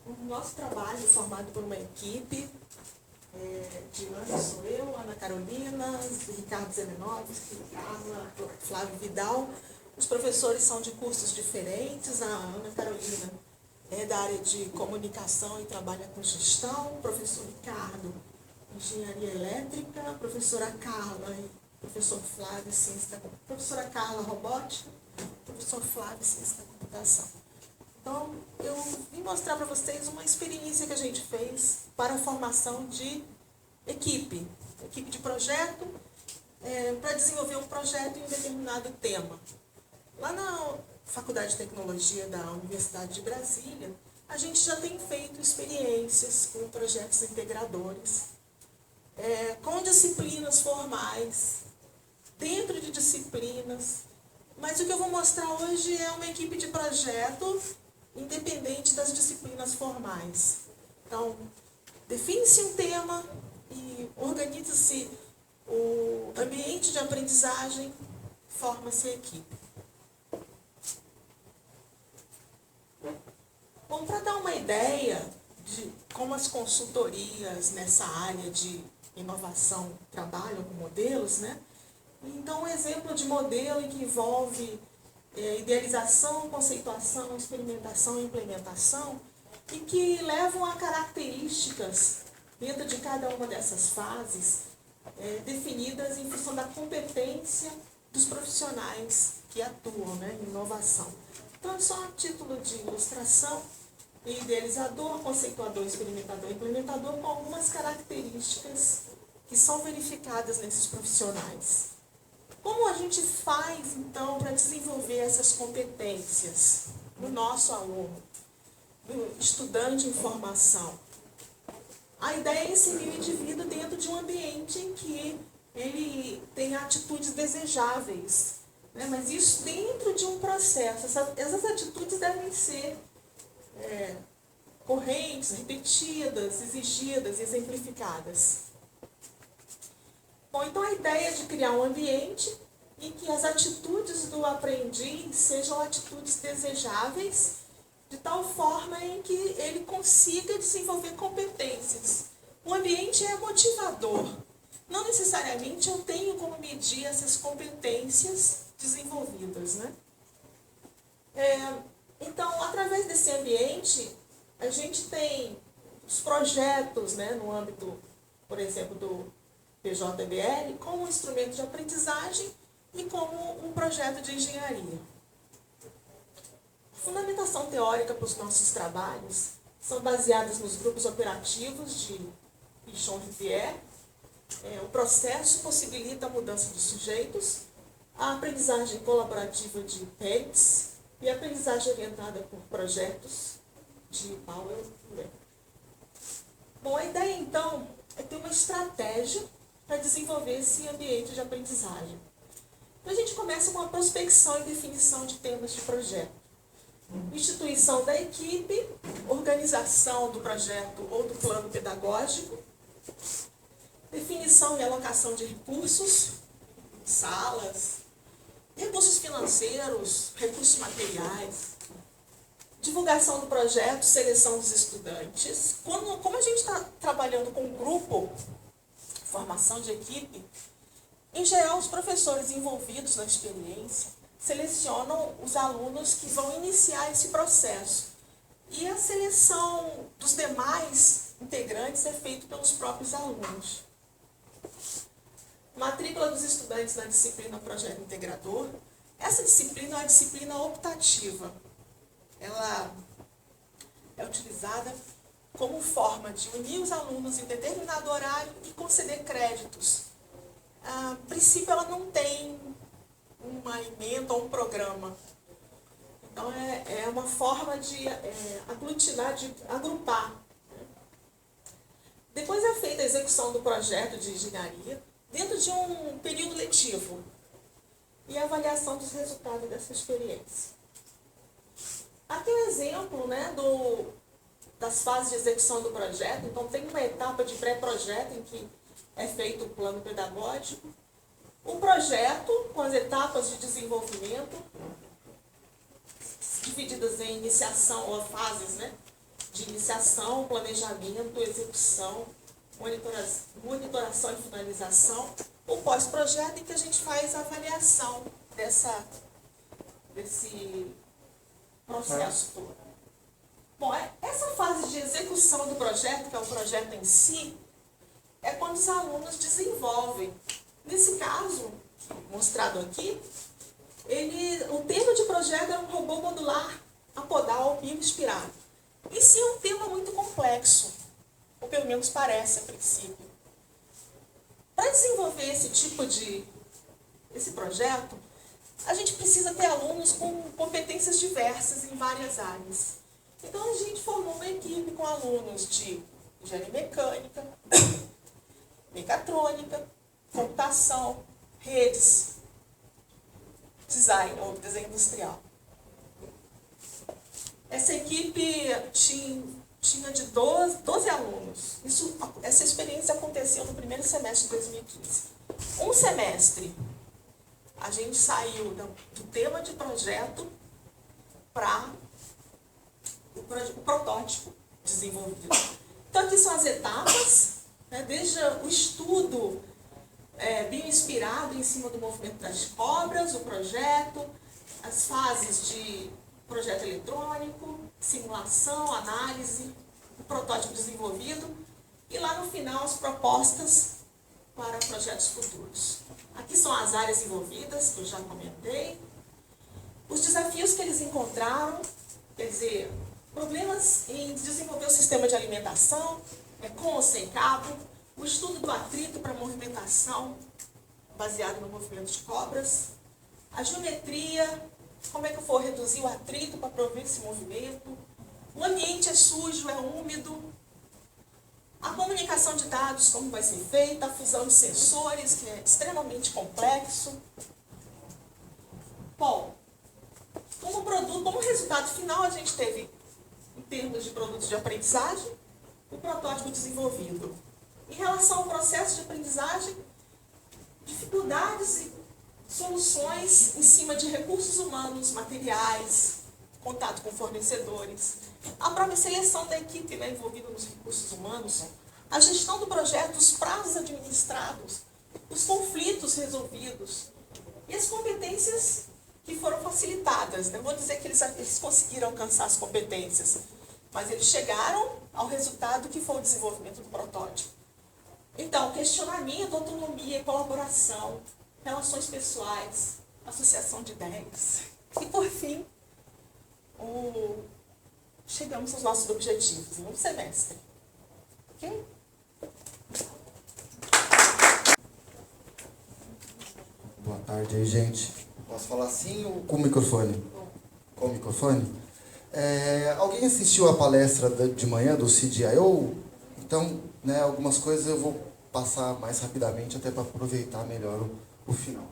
O nosso trabalho é formado por uma equipe de Ana, sou eu, Ana Carolina, Ricardo Zelenovski, Carla, Flávio Vidal. Os professores são de cursos diferentes. A Ana Carolina é da área de comunicação e trabalha com gestão. O professor Ricardo, engenharia elétrica. A professora Carla e professor Flávio, ciência da professora Carla, robótica. Professor Flávio, ciência da computação. Então, eu vim mostrar para vocês uma experiência que a gente fez para a formação de equipe de projeto, para desenvolver um projeto em um determinado tema. Lá na Faculdade de Tecnologia da Universidade de Brasília, a gente já tem feito experiências com projetos integradores, com disciplinas formais, dentro de disciplinas, mas o que eu vou mostrar hoje é uma equipe de projeto independente das disciplinas formais. Então, define-se um tema e organiza-se o ambiente de aprendizagem, forma-se a equipe. Bom, para dar uma ideia de como as consultorias nessa área de inovação trabalham com modelos, né? Então, um exemplo de modelo que envolve idealização, conceituação, experimentação e implementação, e que levam a características dentro de cada uma dessas fases definidas em função da competência dos profissionais que atuam, né, em inovação. Então, só a título de ilustração, idealizador, conceituador, experimentador e implementador, com algumas características que são verificadas nesses profissionais. Como a gente faz, então, para desenvolver essas competências no nosso aluno, no estudante em formação? A ideia é inserir o indivíduo dentro de um ambiente em que ele tem atitudes desejáveis, né? Mas isso dentro de um processo. Essas atitudes devem ser correntes, repetidas, exigidas, exemplificadas. Bom, então a ideia é de criar um ambiente em que as atitudes do aprendiz sejam atitudes desejáveis, de tal forma em que ele consiga desenvolver competências. O ambiente é motivador. Não necessariamente eu tenho como medir essas competências desenvolvidas, né? Então, através desse ambiente, a gente tem os projetos, né, no âmbito, por exemplo, do PJBL, como um instrumento de aprendizagem e como um projeto de engenharia. Fundamentação teórica para os nossos trabalhos são baseadas nos grupos operativos de Pichon-Rivière. O processo possibilita a mudança dos sujeitos, a aprendizagem colaborativa de Pérez e a aprendizagem orientada por projetos de Powell. Bom, a ideia, então, é ter uma estratégia para desenvolver esse ambiente de aprendizagem. Então, a gente começa com a prospecção e definição de temas de projeto. Instituição da equipe, organização do projeto ou do plano pedagógico, definição e alocação de recursos, salas, recursos financeiros, recursos materiais, divulgação do projeto, seleção dos estudantes. Como a gente está trabalhando com grupo, formação de equipe, em geral os professores envolvidos na experiência selecionam os alunos que vão iniciar esse processo. E a seleção dos demais integrantes é feita pelos próprios alunos. Matrícula dos estudantes na disciplina Projeto Integrador. Essa disciplina é uma disciplina optativa. Ela é utilizada como forma de unir os alunos em determinado horário e conceder créditos. A princípio, ela não tem uma emenda ou um programa. Então, é uma forma de aglutinar, de agrupar. Depois é feita a execução do projeto de engenharia dentro de um período letivo e a avaliação dos resultados dessa experiência. Aqui é um exemplo, né, das fases de execução do projeto. Então, tem uma etapa de pré-projeto em que é feito o plano pedagógico, o projeto com as etapas de desenvolvimento, divididas em iniciação ou fases, né, de iniciação, planejamento, execução, monitoração e finalização, o pós-projeto, em que a gente faz a avaliação desse processo todo. Bom, essa fase de execução do projeto, que é o projeto em si, é quando os alunos desenvolvem. Nesse caso, mostrado aqui, o tema de projeto era um robô modular apodal bioinspirado. Isso é um tema muito complexo, ou pelo menos parece a princípio. Para desenvolver esse projeto, a gente precisa ter alunos com competências diversas em várias áreas. Então a gente formou uma equipe com alunos de engenharia mecânica, mecatrônica, computação, redes, design ou desenho industrial. Essa equipe tinha de 12 alunos. Essa experiência aconteceu no primeiro semestre de 2015. Um semestre, a gente saiu do tema de projeto para o protótipo desenvolvido. Então, aqui são as etapas, né, desde o estudo bioinspirado em cima do movimento das cobras, o projeto, as fases de projeto eletrônico, simulação, análise, o protótipo desenvolvido e lá no final as propostas para projetos futuros. Aqui são as áreas envolvidas, que eu já comentei, os desafios que eles encontraram, quer dizer, problemas em desenvolver o sistema de alimentação, com ou sem cabo, o estudo do atrito para movimentação, baseado no movimento de cobras, a geometria, como é que eu vou reduzir o atrito para prover esse movimento, o ambiente é sujo, é úmido, a comunicação de dados, como vai ser feita, a fusão de sensores, que é extremamente complexo. Bom, como resultado final, a gente teve, em termos de produtos de aprendizagem, o protótipo desenvolvido. Em relação ao processo de aprendizagem, dificuldades e soluções em cima de recursos humanos, materiais, contato com fornecedores, a própria seleção da equipe, né, envolvida nos recursos humanos, a gestão do projeto, os prazos administrados, os conflitos resolvidos e as competências que foram facilitadas. Não vou dizer que eles conseguiram alcançar as competências, mas eles chegaram ao resultado que foi o desenvolvimento do protótipo. Então, questionamento, autonomia, colaboração, relações pessoais, associação de ideias. E, por fim, chegamos aos nossos objetivos em um semestre. Ok? Boa tarde aí, gente. Posso falar assim ou com o microfone? Com o microfone? Alguém assistiu a palestra de manhã do CDIO? Então, né, algumas coisas eu vou passar mais rapidamente, até para aproveitar melhor o final.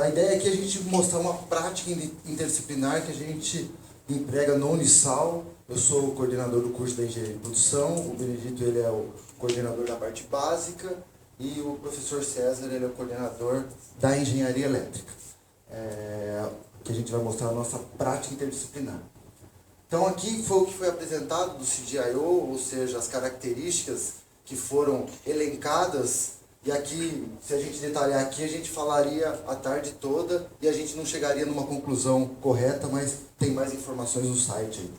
A ideia aqui é a gente mostrar uma prática interdisciplinar que a gente emprega no Unisal. Eu sou o coordenador do curso da Engenharia de Produção, o Benedito ele é o coordenador da parte básica e o professor César ele é o coordenador da Engenharia Elétrica. Que a gente vai mostrar a nossa prática interdisciplinar. Então aqui foi o que foi apresentado do CDIO, ou seja, as características que foram elencadas, e aqui, se a gente detalhar aqui, a gente falaria a tarde toda e a gente não chegaria numa conclusão correta, mas tem mais informações no site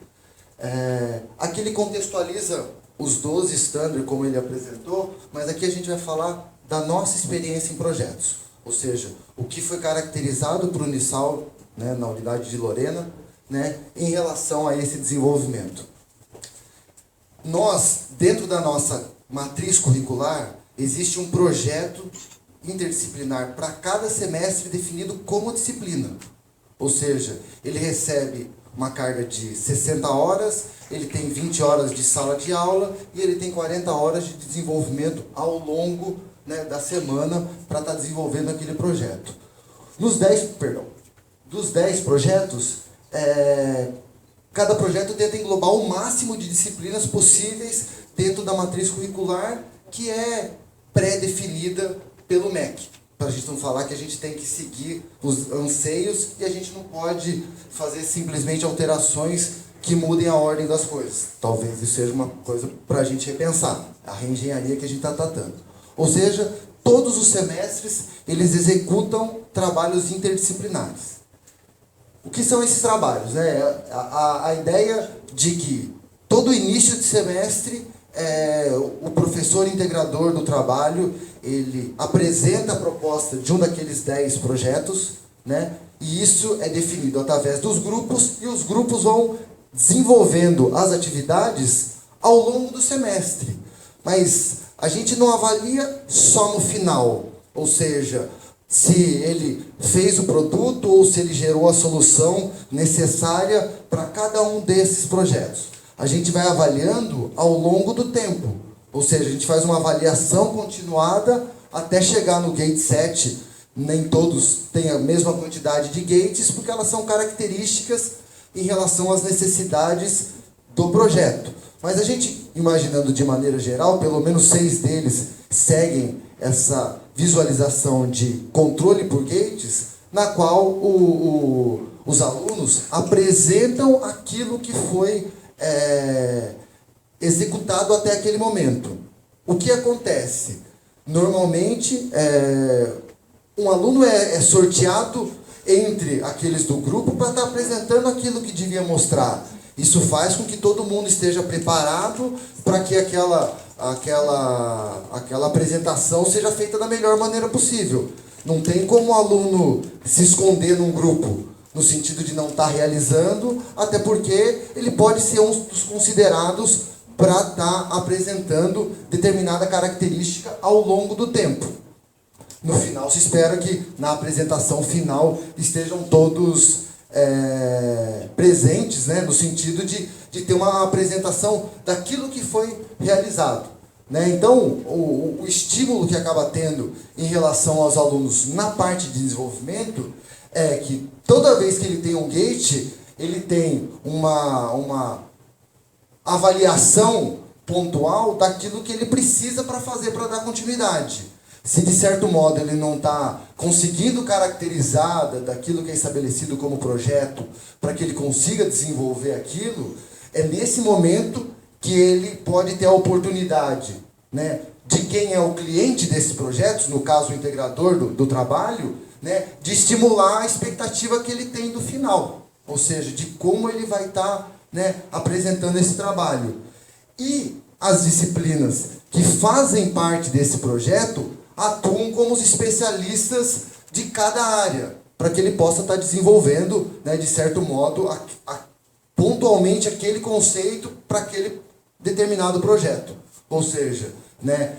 aí. Aqui ele contextualiza os 12 standards como ele apresentou, mas aqui a gente vai falar da nossa experiência em projetos, ou seja, o que foi caracterizado para o Unisal, né, na unidade de Lorena, né, em relação a esse desenvolvimento. Nós, dentro da nossa matriz curricular, existe um projeto interdisciplinar para cada semestre definido como disciplina. Ou seja, ele recebe uma carga de 60 horas, ele tem 20 horas de sala de aula e ele tem 40 horas de desenvolvimento ao longo, né, da semana para estar desenvolvendo aquele projeto. Dos 10 projetos, cada projeto tenta englobar o máximo de disciplinas possíveis dentro da matriz curricular que é pré-definida pelo MEC. Para a gente não falar que a gente tem que seguir os anseios e a gente não pode fazer simplesmente alterações que mudem a ordem das coisas. Talvez isso seja uma coisa para a gente repensar, a reengenharia que a gente está tratando. Ou seja, todos os semestres eles executam trabalhos interdisciplinares. O que são esses trabalhos? Né? A ideia de que todo início de semestre o professor integrador do trabalho ele apresenta a proposta de um daqueles 10 projetos, né? E isso é definido através dos grupos, e os grupos vão desenvolvendo as atividades ao longo do semestre. Mas a gente não avalia só no final, ou seja, se ele fez o produto ou se ele gerou a solução necessária para cada um desses projetos. A gente vai avaliando ao longo do tempo, ou seja, a gente faz uma avaliação continuada até chegar no gate 7. Nem todos têm a mesma quantidade de gates, porque elas são características em relação às necessidades do projeto. Mas a gente, imaginando de maneira geral, pelo menos 6 deles seguem essa visualização de controle por gates, na qual os alunos apresentam aquilo que foi executado até aquele momento. O que acontece? Normalmente, um aluno é sorteado entre aqueles do grupo para estar apresentando aquilo que devia mostrar. Isso faz com que todo mundo esteja preparado para que aquela apresentação seja feita da melhor maneira possível. Não tem como o aluno se esconder num grupo, no sentido de não estar realizando, até porque ele pode ser um dos considerados para estar apresentando determinada característica ao longo do tempo. No final, se espera que na apresentação final estejam todos presentes, né, no sentido de ter uma apresentação daquilo que foi realizado. Né? Então, o estímulo que acaba tendo em relação aos alunos na parte de desenvolvimento é que toda vez que ele tem um gate, ele tem uma avaliação pontual daquilo que ele precisa para fazer, para dar continuidade. Se de certo modo ele não está conseguindo caracterizar daquilo que é estabelecido como projeto para que ele consiga desenvolver aquilo, é nesse momento que ele pode ter a oportunidade, né, de quem é o cliente desses projetos, no caso o integrador do trabalho, né, de estimular a expectativa que ele tem do final, ou seja, de como ele vai estar, né, apresentando esse trabalho. E as disciplinas que fazem parte desse projeto atuam como os especialistas de cada área, para que ele possa estar desenvolvendo, né, de certo modo, pontualmente aquele conceito para aquele determinado projeto. Ou seja, né,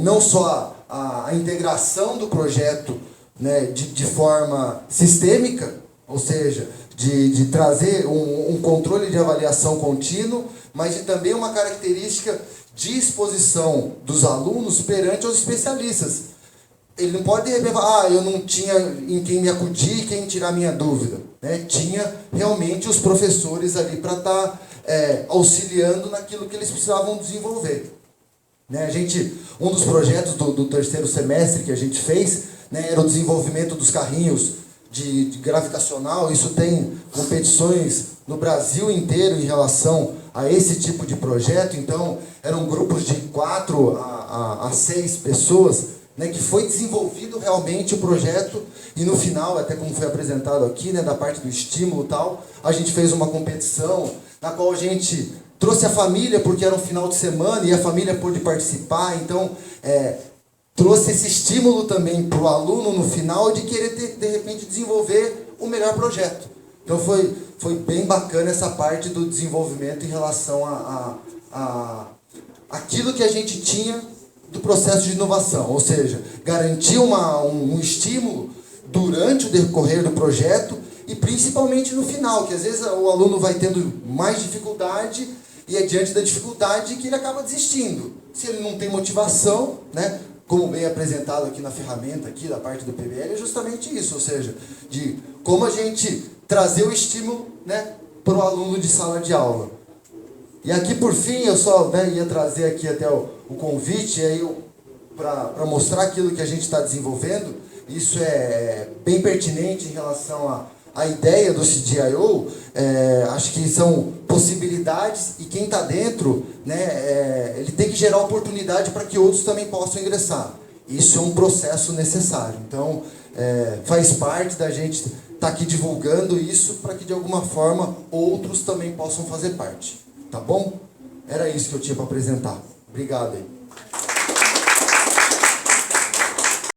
não só a integração do projeto, né, de forma sistêmica, ou seja, de trazer um controle de avaliação contínuo, mas de também uma característica de exposição dos alunos perante os especialistas. Ele não pode de repente falar, eu não tinha em quem me acudir, quem tirar minha dúvida. Né? Tinha realmente os professores ali para estar auxiliando naquilo que eles precisavam desenvolver. Né? Um dos projetos do terceiro semestre que a gente fez, né, era o desenvolvimento dos carrinhos de gravitacional. Isso tem competições no Brasil inteiro em relação a esse tipo de projeto. Então, eram grupos de 4 a 6 pessoas, né, que foi desenvolvido realmente o projeto, e no final, até como foi apresentado aqui, né, da parte do estímulo e tal, a gente fez uma competição na qual a gente trouxe a família, porque era um final de semana e a família pôde participar. Então, trouxe esse estímulo também para o aluno no final de querer, de repente, desenvolver o melhor projeto. Então, foi bem bacana essa parte do desenvolvimento em relação a aquilo que a gente tinha do processo de inovação, ou seja, garantir um estímulo durante o decorrer do projeto e principalmente no final, que às vezes o aluno vai tendo mais dificuldade e é diante da dificuldade que ele acaba desistindo. Se ele não tem motivação, né, como bem apresentado aqui na ferramenta, aqui da parte do PBL, é justamente isso, ou seja, de como a gente trazer o estímulo, né, para o aluno de sala de aula. E aqui, por fim, eu só, né, ia trazer aqui até o convite para mostrar aquilo que a gente está desenvolvendo. Isso é bem pertinente em relação a ideia do CDIO, acho que são possibilidades, e quem está dentro, né, ele tem que gerar oportunidade para que outros também possam ingressar. Isso é um processo necessário. Então, faz parte da gente estar aqui divulgando isso para que, de alguma forma, outros também possam fazer parte. Tá bom? Era isso que eu tinha para apresentar. Obrigado aí.